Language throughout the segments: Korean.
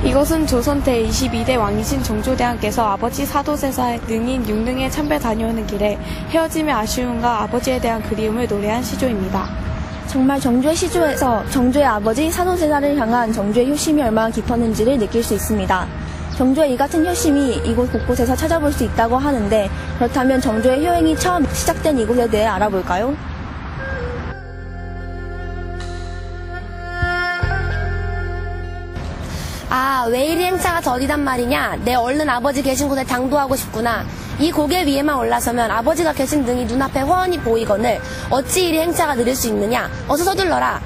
이곳은 조선 제22대 왕이신 정조대왕께서 아버지 사도세자의 능인 육능에 참배 다녀오는 길에 헤어짐의 아쉬움과 아버지에 대한 그리움을 노래한 시조입니다. 정말 정조의 시조에서 정조의 아버지 사도세자를 향한 정조의 효심이 얼마나 깊었는지를 느낄 수 있습니다. 정조의 이 같은 효심이 이곳 곳곳에서 찾아볼 수 있다고 하는데, 그렇다면 정조의 효행이 처음 시작된 이곳에 대해 알아볼까요? 아, 왜 이리 행차가 더디단 말이냐? 내 얼른 아버지 계신 곳에 당도하고 싶구나. 이 고개 위에만 올라서면 아버지가 계신 등이 눈앞에 훤히 보이거늘 어찌 이리 행차가 느릴 수 있느냐? 어서 서둘러라.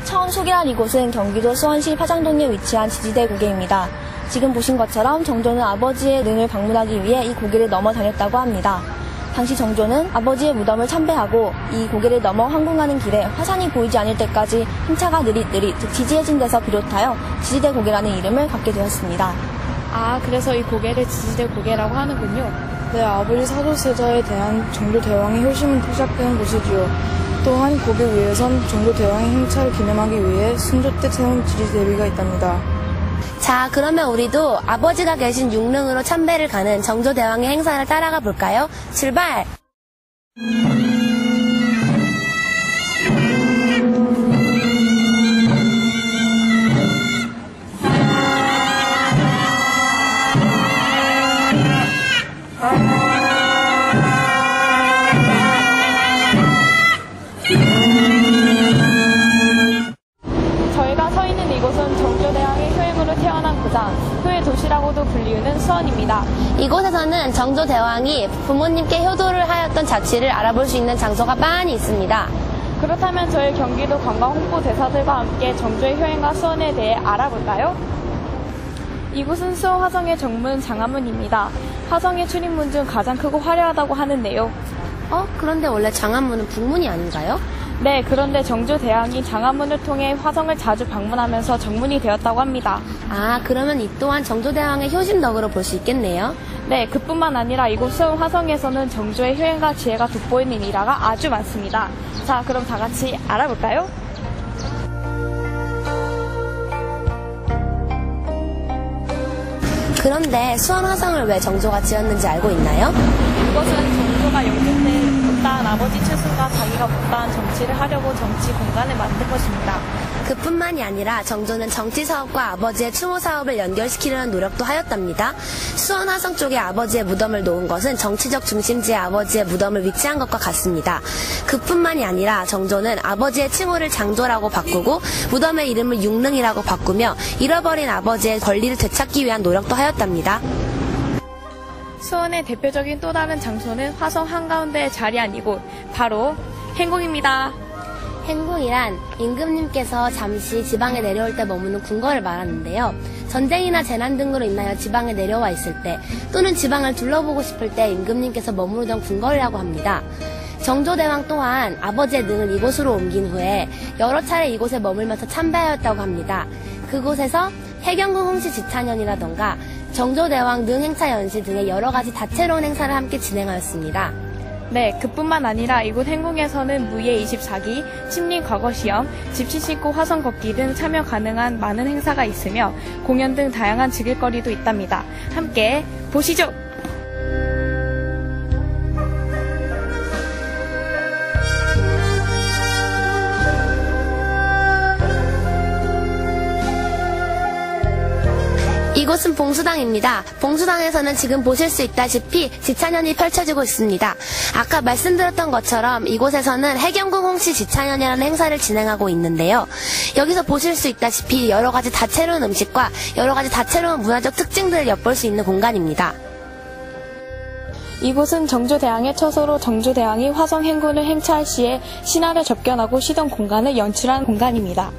처음 소개한 이곳은 경기도 수원시 파장동리에 위치한 지지대 고개입니다. 지금 보신 것처럼 정조는 아버지의 능을 방문하기 위해 이 고개를 넘어 다녔다고 합니다. 당시 정조는 아버지의 무덤을 참배하고 이 고개를 넘어 황궁하는 길에 화산이 보이지 않을 때까지 행차가 느릿느릿 지지해진 데서 비롯하여 지지대 고개라는 이름을 갖게 되었습니다. 아, 그래서 이 고개를 지지대 고개라고 하는군요. 네, 아버지 사도세자에 대한 정조대왕의 효심은 시작되는 곳이지요. 또한 고개 위에선 정조대왕의 행차를 기념하기 위해 순조 때 세운 지지대비가 있답니다. 자, 그러면 우리도 아버지가 계신 육릉으로 참배를 가는 정조대왕의 행사를 따라가 볼까요? 출발! 저희가 서 있는 이곳은 정조대왕의 효행으로 태어난 고장, 효의 도시라고도 불리우는 수원입니다. 이곳에서는 정조대왕이 부모님께 효도를 하였던 자취를 알아볼 수 있는 장소가 많이 있습니다. 그렇다면 저희 경기도 관광 홍보대사들과 함께 정조의 효행과 수원에 대해 알아볼까요? 이곳은 수원 화성의 정문 장안문입니다. 화성의 출입문 중 가장 크고 화려하다고 하는데요. 그런데 원래 장안문은 북문이 아닌가요? 네, 그런데 정조대왕이 장안문을 통해 화성을 자주 방문하면서 정문이 되었다고 합니다. 아, 그러면 이 또한 정조대왕의 효심덕으로 볼 수 있겠네요. 네, 그뿐만 아니라 이곳 수원 화성에서는 정조의 효행과 지혜가 돋보이는 일화가 아주 많습니다. 자, 그럼 다 같이 알아볼까요? 그런데 수원 화성을 왜 정조가 지었는지 알고 있나요? 이것은 정조가 영전 때 못다한 아버지 출순과 자기가 못다한 정치를 하려고 정치 공간을 만든 것입니다. 그뿐만이 아니라 정조는 정치 사업과 아버지의 추모 사업을 연결시키려는 노력도 하였답니다. 수원 화성 쪽에 아버지의 무덤을 놓은 것은 정치적 중심지에 아버지의 무덤을 위치한 것과 같습니다. 그뿐만이 아니라 정조는 아버지의 칭호를 장조라고 바꾸고 무덤의 이름을 육릉이라고 바꾸며 잃어버린 아버지의 권리를 되찾기 위한 노력도 하였답니다. 수원의 대표적인 또 다른 장소는 화성 한가운데에 자리한 이곳, 바로 행궁입니다. 행궁이란 임금님께서 잠시 지방에 내려올 때 머무는 궁궐을 말하는데요. 전쟁이나 재난 등으로 인하여 지방에 내려와 있을 때 또는 지방을 둘러보고 싶을 때 임금님께서 머무르던 궁궐이라고 합니다. 정조대왕 또한 아버지의 능을 이곳으로 옮긴 후에 여러 차례 이곳에 머물면서 참배하였다고 합니다. 그곳에서 해경궁 홍시 지찬연이라던가 정조대왕 능행차 연시 등의 여러 가지 다채로운 행사를 함께 진행하였습니다. 네, 그뿐만 아니라 이곳 행궁에서는 무예 24기, 침림 과거시험, 집시 신고 화성 걷기 등 참여 가능한 많은 행사가 있으며 공연 등 다양한 즐길거리도 있답니다. 함께 보시죠! 이곳은 봉수당입니다. 봉수당에서는 지금 보실 수 있다시피 지찬연이 펼쳐지고 있습니다. 아까 말씀드렸던 것처럼 이곳에서는 해경궁 홍시 지찬연이라는 행사를 진행하고 있는데요. 여기서 보실 수 있다시피 여러 가지 다채로운 음식과 여러 가지 다채로운 문화적 특징들을 엿볼 수 있는 공간입니다. 이곳은 정조대왕의 처소로 정조대왕이 화성 행군을 행차할 시에 신하를 접견하고 쉬던 공간을 연출한 공간입니다.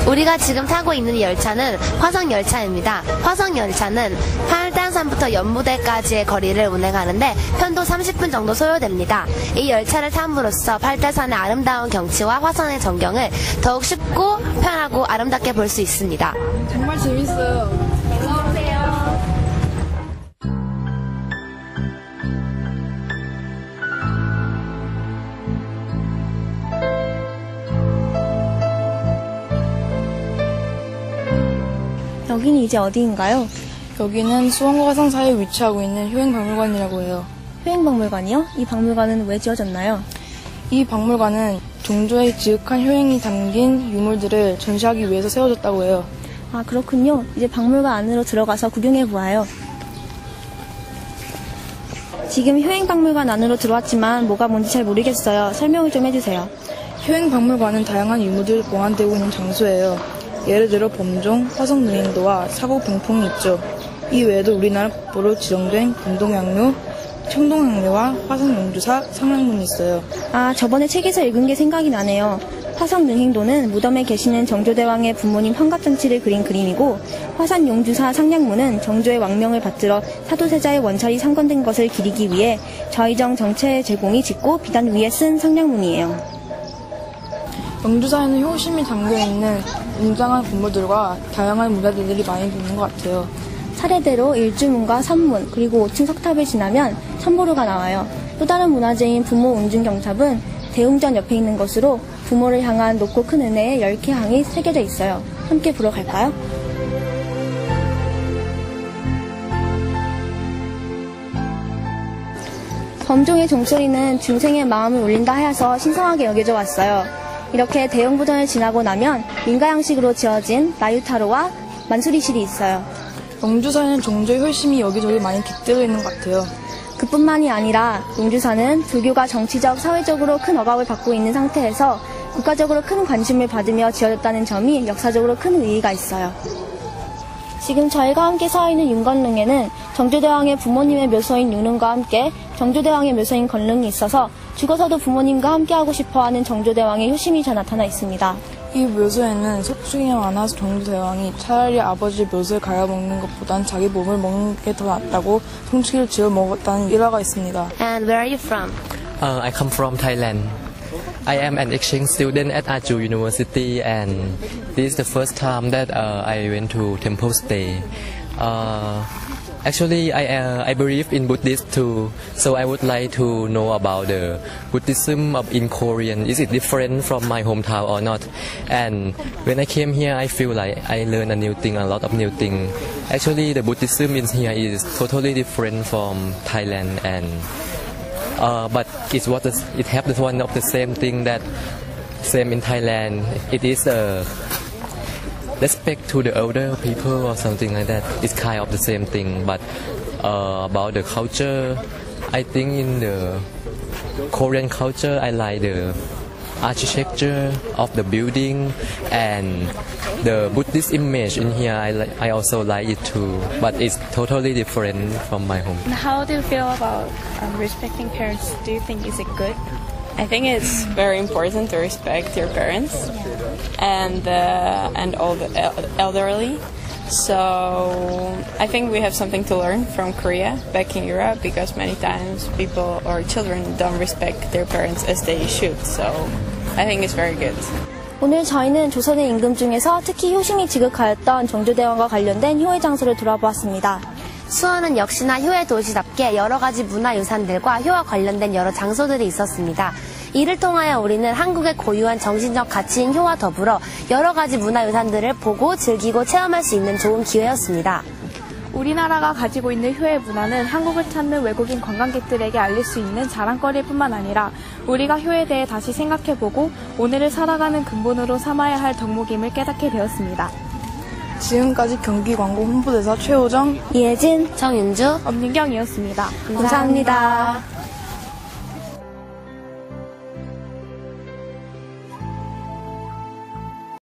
우리가 지금 타고 있는 이 열차는 화성열차입니다. 화성열차는 팔단산부터 연무대까지의 거리를 운행하는데 편도 30분 정도 소요됩니다. 이 열차를 탐으로써 팔달산의 아름다운 경치와 화성의 전경을 더욱 쉽고 편하고 아름답게 볼 수 있습니다. 정말 재밌어요. 여기는 이제 어디인가요? 여기는 수원과 화성 사이에 위치하고 있는 효행박물관이라고 해요. 효행박물관이요? 이 박물관은 왜 지어졌나요? 이 박물관은 종조의 지극한 효행이 담긴 유물들을 전시하기 위해서 세워졌다고 해요. 아, 그렇군요. 이제 박물관 안으로 들어가서 구경해 보아요. 지금 효행박물관 안으로 들어왔지만 뭐가 뭔지 잘 모르겠어요. 설명을 좀 해주세요. 효행박물관은 다양한 유물들이 보관되고 있는 장소예요. 예를 들어 범종, 화성 능행도와 사고 병풍이 있죠. 이 외에도 우리나라 국보로 지정된 금동양묘, 청동양묘와 화성 용주사, 상량문이 있어요. 아, 저번에 책에서 읽은 게 생각이 나네요. 화성 능행도는 무덤에 계시는 정조대왕의 부모님 환갑잔치를 그린 그림이고, 화산 용주사 상량문은 정조의 왕명을 받들어 사도세자의 원찰이 상건된 것을 기리기 위해 좌의정 정체 제공이 짓고 비단 위에 쓴 상량문이에요. 용주사에는 효심이 담겨있는 웅장한 건물들과 다양한 문화재들이 많이 있는 것 같아요. 차례대로 일주문과 삼문, 그리고 5층 석탑을 지나면 참보루가 나와요. 또 다른 문화재인 부모 운중경탑은 대웅전 옆에 있는 것으로 부모를 향한 높고 큰 은혜의 10개 항이 새겨져 있어요. 함께 보러 갈까요? 범종의 종소리는 중생의 마음을 울린다 하여서 신성하게 여겨져 왔어요. 이렇게 대형부전을 지나고 나면 민가 양식으로 지어진 나유타로와 만수리실이 있어요. 용주사에는 종조의 효심이 여기저기 많이 깃들어 있는 것 같아요. 그뿐만이 아니라 용주사는 불교가 정치적, 사회적으로 큰 억압을 받고 있는 상태에서 국가적으로 큰 관심을 받으며 지어졌다는 점이 역사적으로 큰 의의가 있어요. 지금 저희가 함께 서 있는 윤건릉에는 정조대왕의 부모님의 묘소인 윤흥과 함께 정조대왕의 묘소인 건릉이 있어서 죽어서도 부모님과 함께하고 싶어하는 정조대왕의 효심이 잘 나타나 있습니다. 이 묘소에는 석중이 많아서 정조대왕이 차라리 아버지 묘소에 갈아먹는 것보단 자기 몸을 먹는 게 더 낫다고 통치기를 지어 먹었다는 일화가 있습니다. And where are you from? I come from Thailand. I am an exchange student at Aju University, and this is the first time that I went to temple stay. Actually, I believe in Buddhism too, so I would like to know about the Buddhism in Korean. Is it different from my hometown or not? And when I came here, I feel like I learned a lot of new things. Actually, the Buddhism in here is totally different from Thailand, and but it has one of the same thing that same in Thailand. It is respect to the elder people or something like that. It's kind of the same thing, but about the culture, I think in the Korean culture, I like the architecture of the building and the Buddhist image in here. I also like it too, but it's totally different from my home. And how do you feel about respecting parents? Do you think is it good? I think it's very important to respect your parents and all the elderly. So I think we have something to learn from Korea back in Europe, because many times people or children don't respect their parents as they should. So I think it's very good. 오늘 저희는 조선의 임금 중에서 특히 효심이 지극하였던 정조대왕과 관련된 효의 장소를 돌아보았습니다. 수원은 역시나 효의 도시답게 여러 가지 문화유산들과 효와 관련된 여러 장소들이 있었습니다. 이를 통하여 우리는 한국의 고유한 정신적 가치인 효와 더불어 여러 가지 문화유산들을 보고 즐기고 체험할 수 있는 좋은 기회였습니다. 우리나라가 가지고 있는 효의 문화는 한국을 찾는 외국인 관광객들에게 알릴 수 있는 자랑거리일 뿐만 아니라 우리가 효에 대해 다시 생각해보고 오늘을 살아가는 근본으로 삼아야 할 덕목임을 깨닫게 되었습니다. 지금까지 경기광고 홍보대사 최호정, 이혜진, 정윤주, 엄민경이었습니다. 감사합니다.